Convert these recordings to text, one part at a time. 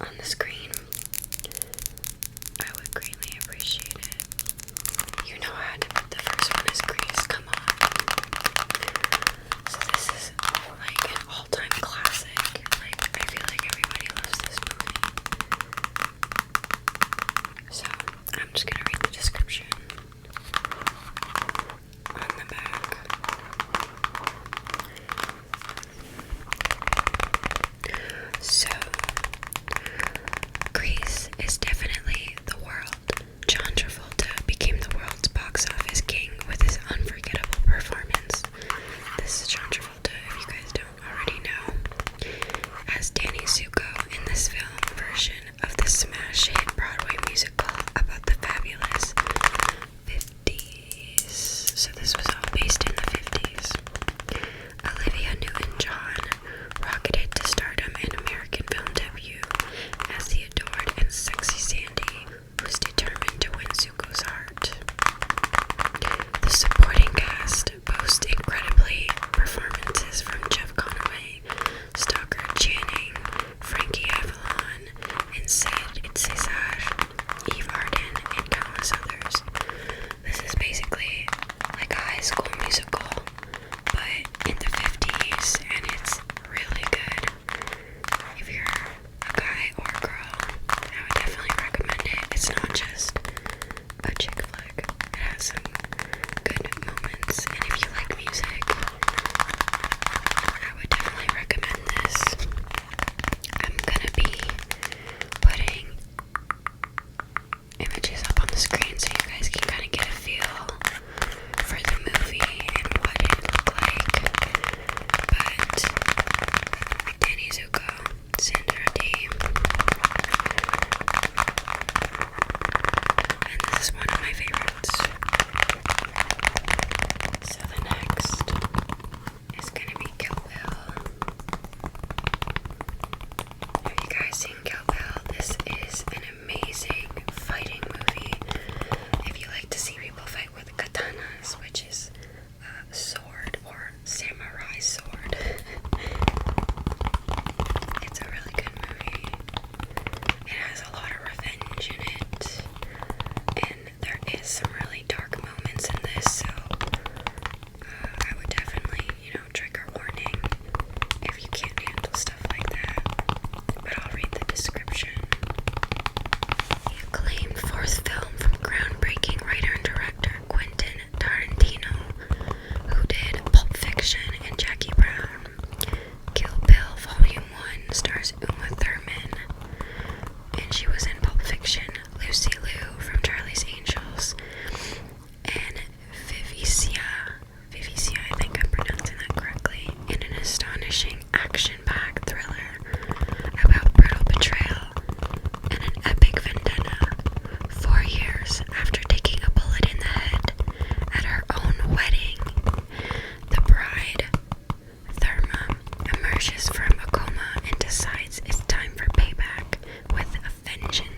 on the screen, I would greatly appreciate it. You know I had to put the first one as Grease, come on. So this is like an all-time classic. Like, I feel like everybody loves this movie. So, I'm just gonna read the description on the back. So, Grease is definitely the world. John Travolta became the world's box office king with his unforgettable performance. This is John Travolta, if you guys don't already know, as Danny Zuko in this film version of the smash hit Broadway musical about the fabulous 50s. So this was all based in the 50s. Olivia Newton-John rocketed to stardom in American film debut as the adored and sexy Sandy, who's determined to win Zuko's heart. The supporting cast boasts incredibly performances from Jeff Conaway, Stockard Channing, Frankie Avalon, and Cesar, Eve Arden, and countless others. This is basically like a high school musical, but in the 50s, and it's really good. If you're a guy or a girl, I would definitely recommend it. It's not just a chick flick. It has some good moments, and if you like music, I would definitely recommend this. I'm gonna be putting images up on the screen so you guys can kind of get a feel for the movie and what it looked like. But Danny Zuko, Sandra Dee, and this is one of my favorites. So the next is gonna be Kill Bill. Have you guys seen Kill Bill? This is an amazing fighting movie. If you like to see people fight with katanas, which is a sword or samurai sword, it's a really good movie. It has a lot of revenge in it, and there is some really dark moments in this, so I would definitely, trigger warning if you can't handle stuff like that. But I'll read the description. The acclaimed fourth film from groundbreaking writer and director Quentin Tarantino, who did Pulp Fiction and Jackie Brown. Kill Bill Volume 1 stars Uma Thurman, and she was in Pulp Fiction, Lucy Liu from Charlie's Angels, and Vivicia, I think I'm pronouncing that correctly, in an astonishing action-packed thriller about brutal betrayal and an epic vendetta. 4 years after taking a bullet in the head at her own wedding, the bride, Therma, emerges from a coma and decides it's time for payback with a vengeance.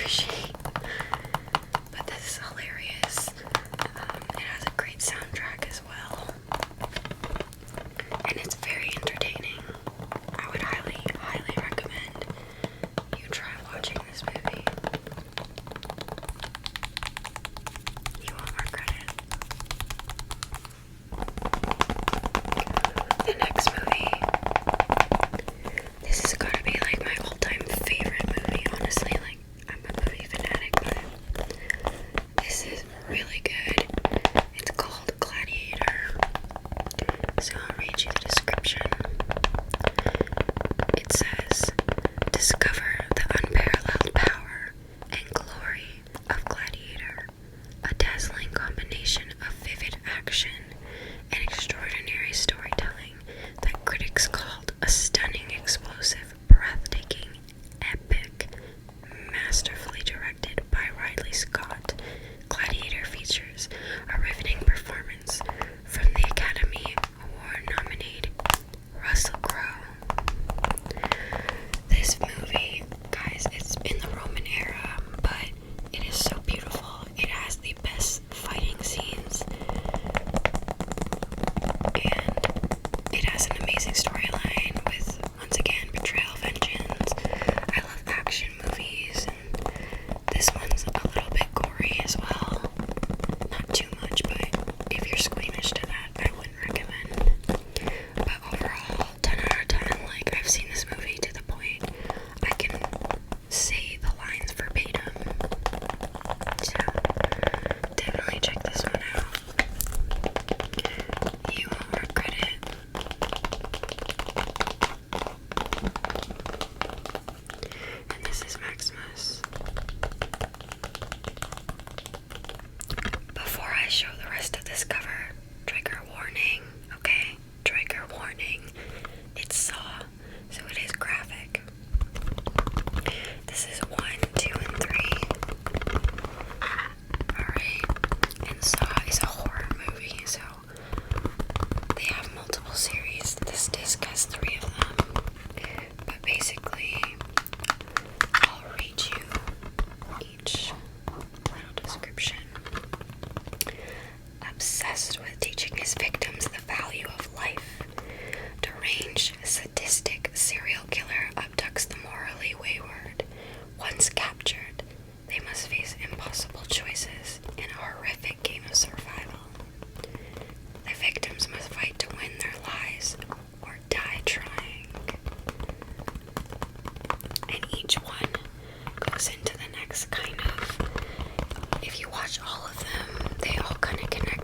appreciate. But this is hilarious. It has a great soundtrack as well. And it's very entertaining. I would highly, highly recommend you try watching this movie. You won't regret it. The next movie, this has got to be like my all-time favorite movie, honestly. Like, I'm a movie fanatic, but this is really good. It's called Gladiator. So I'll read you the description. It says, discover the unparalleled power and glory of Gladiator, a dazzling combination of vivid action and extraordinary storytelling that critics called a stunning, explosive, breathtaking, epic, masterfully directed by Ridley Scott. Gladiator features a riveting performance from the Academy Award-nominated Russell Crowe. This movie, guys, it's in the Roman era, but it is so beautiful. It has the best fighting scenes, and it has an amazing storyline with, once again, betrayal, vengeance. I love action movies, and this one's a little bit gory as well. Not too much, but if you're squeamish to that, I wouldn't recommend. But overall, 10 out of 10. Like, I've seen this movie to the point I can say the lines verbatim. So, definitely check this one out. You won't regret it. And this is Maximus. Before I show the rest of this cover, trigger warning, okay? Trigger warning. It's Saw, so it is graphic. This is 1, 2, and 3. Alright. And Saw is a horror movie, so they have multiple series. This disc has 3 of them. But basically, I'll read you each little description. Obsessed with teaching his victims the value of life, deranged, sadistic serial killer abducts the morally wayward. Once captured, they must face impossible choices in a horrific game of survival. The victims must fight to win their lives or die trying. And each one goes into the next kind of, if you watch all of them, they all kind of connect